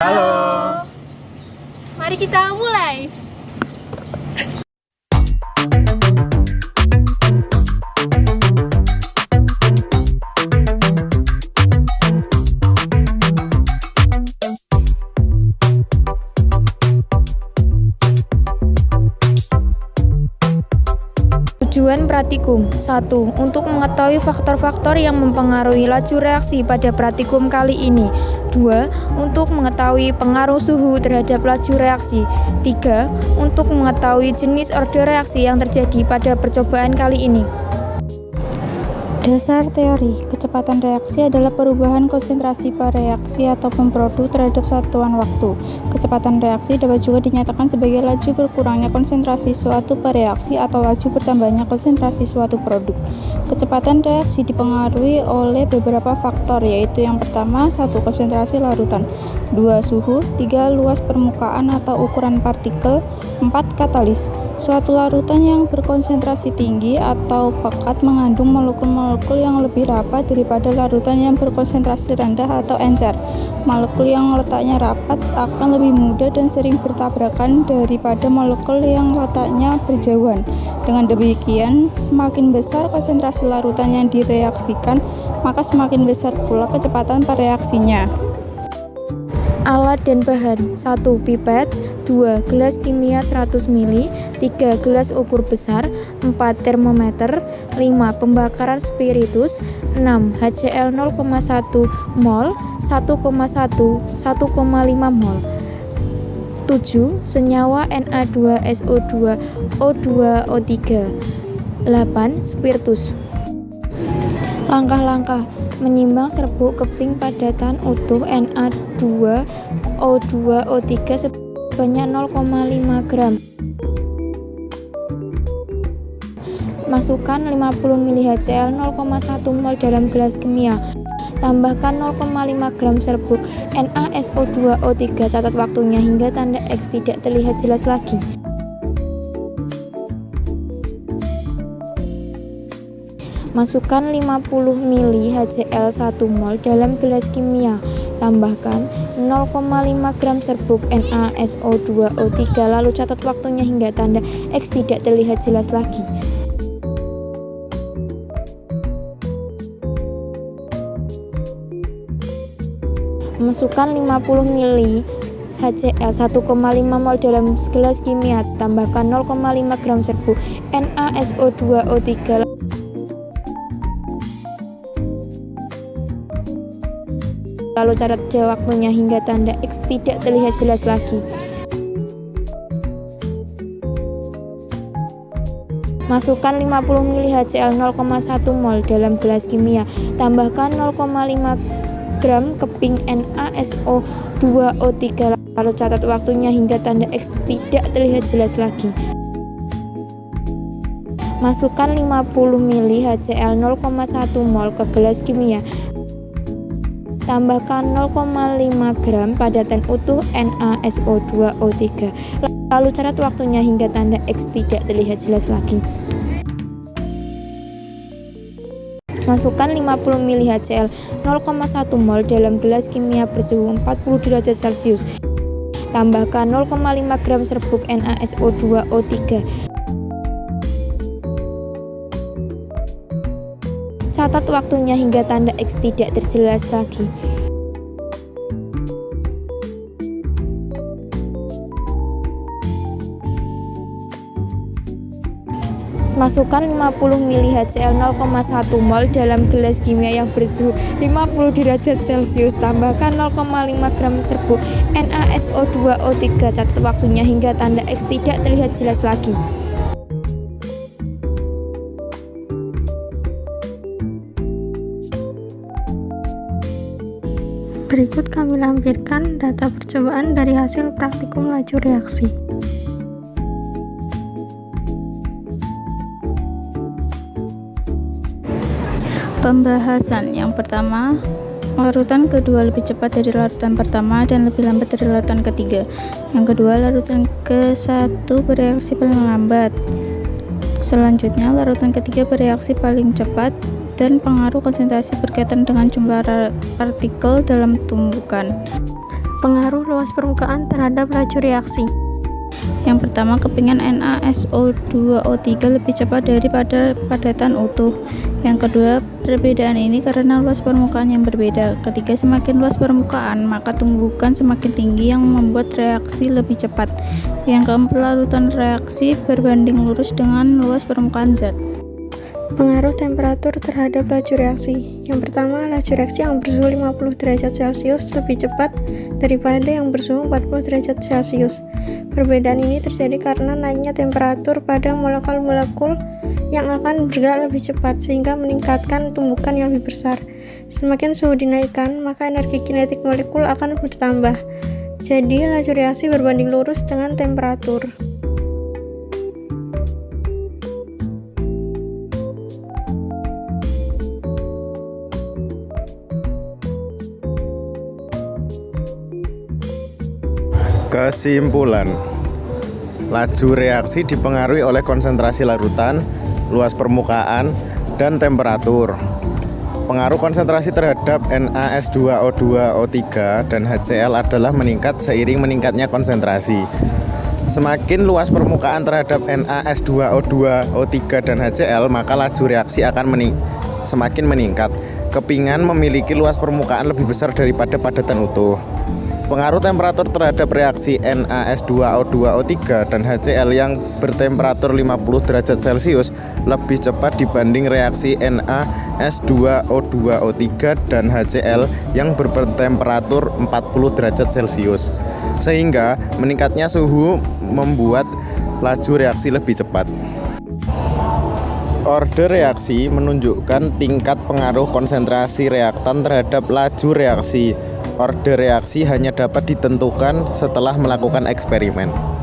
Halo. Mari kita mulai. Tujuan praktikum 1. Untuk mengetahui faktor-faktor yang mempengaruhi laju reaksi pada praktikum kali ini. 2. Untuk mengetahui pengaruh suhu terhadap laju reaksi. 3. Untuk mengetahui jenis order reaksi yang terjadi pada percobaan kali ini. Dasar teori, kecepatan reaksi adalah perubahan konsentrasi reaksi atau produk terhadap satuan waktu. Kecepatan reaksi dapat juga dinyatakan sebagai laju berkurangnya konsentrasi suatu reaksi atau laju bertambahnya konsentrasi suatu produk. Kecepatan reaksi dipengaruhi oleh beberapa faktor, yaitu yang pertama, 1. Konsentrasi larutan, 2. Suhu, 3. Luas permukaan atau ukuran partikel, 4. Katalis. Suatu larutan yang berkonsentrasi tinggi atau pekat mengandung molekul-molekul yang lebih rapat daripada larutan yang berkonsentrasi rendah atau encer. Molekul yang letaknya rapat akan lebih mudah dan sering bertabrakan daripada molekul yang letaknya berjauhan. Dengan demikian, semakin besar konsentrasi larutan yang direaksikan, maka semakin besar pula kecepatan reaksinya. Alat dan bahan 1. Pipet 2. Gelas kimia 100 ml 3. Gelas ukur besar 4. Termometer 5. Pembakaran spiritus 6. HCl 0,1 mol 1,1 1,5 mol 7. Senyawa Na2SO2 O2O3 8. Spiritus. Langkah-langkah menimbang serbuk keping padatan utuh Na2O2O3 sebanyak 0,5 gram. Masukkan 50 ml HCl 0,1 mol dalam gelas kimia. Tambahkan 0,5 gram serbuk NaSO2O3. Catat waktunya hingga tanda X tidak terlihat jelas lagi. Masukkan 50 ml HCl 1 mol dalam gelas kimia. Tambahkan 0,5 gram serbuk NaSO2O3. Lalu catat waktunya hingga tanda X tidak terlihat jelas lagi. Masukkan 50 ml HCl 1,5 mol dalam gelas kimia. Tambahkan 0,5 gram serbuk NaSO2O3. Lalu catat waktunya hingga tanda X tidak terlihat jelas lagi. Masukkan 50 ml HCl 0,1 mol dalam gelas kimia. Tambahkan 0,5 gram keping NaSO2O3. Lalu catat waktunya hingga tanda X tidak terlihat jelas lagi. Masukkan 50 ml HCl 0,1 mol ke gelas kimia. Tambahkan 0,5 gram padatan utuh NaSO2O3. Lalu catat waktunya hingga tanda X tidak terlihat jelas lagi. Masukkan 50 ml HCl 0,1 mol dalam gelas kimia bersuhu 40 derajat Celcius. Tambahkan 0,5 gram serbuk NaSO2O3. Catat waktunya hingga tanda X tidak terjelas lagi. Masukkan 50 ml HCl 0,1 mol dalam gelas kimia yang bersuhu 50 derajat Celcius. Tambahkan 0,5 gram serbuk NaSO2O3. Catat waktunya hingga tanda X tidak terlihat jelas lagi. Berikut kami lampirkan data percobaan dari hasil praktikum laju reaksi. Pembahasan yang pertama, larutan kedua lebih cepat dari larutan pertama dan lebih lambat dari larutan ketiga. Yang kedua, larutan ke-1 bereaksi paling lambat. Selanjutnya, larutan ketiga bereaksi paling cepat dan pengaruh konsentrasi berkaitan dengan jumlah partikel dalam tumbukan. Pengaruh luas permukaan terhadap laju reaksi. Yang pertama, kepingan NaSO2O3 lebih cepat daripada padatan utuh. Yang kedua, perbedaan ini karena luas permukaan yang berbeda. Ketika semakin luas permukaan, maka tumbukan semakin tinggi yang membuat reaksi lebih cepat. Yang keempat, larutan reaksi berbanding lurus dengan luas permukaan zat. Pengaruh temperatur terhadap laju reaksi. Yang pertama, laju reaksi yang bersuhu 50 derajat Celcius lebih cepat daripada yang bersuhu 40 derajat Celcius. Perbedaan ini terjadi karena naiknya temperatur pada molekul-molekul yang akan bergerak lebih cepat sehingga meningkatkan tumbukan yang lebih besar. Semakin suhu dinaikkan, maka energi kinetik molekul akan bertambah. Jadi, laju reaksi berbanding lurus dengan temperatur. Kesimpulan, laju reaksi dipengaruhi oleh konsentrasi larutan, luas permukaan, dan temperatur. Pengaruh konsentrasi terhadap NaS2O2O3 dan HCl adalah meningkat seiring meningkatnya konsentrasi. Semakin luas permukaan terhadap NaS2O2O3 dan HCl, maka laju reaksi akan semakin meningkat. Kepingan memiliki luas permukaan lebih besar daripada padatan utuh. Pengaruh temperatur terhadap reaksi NaS2O2O3 dan HCl yang bertemperatur 50 derajat Celcius lebih cepat dibanding reaksi NaS2O2O3 dan HCl yang bertemperatur 40 derajat Celcius. Sehingga meningkatnya suhu membuat laju reaksi lebih cepat. Order reaksi menunjukkan tingkat pengaruh konsentrasi reaktan terhadap laju reaksi. Order reaksi hanya dapat ditentukan setelah melakukan eksperimen.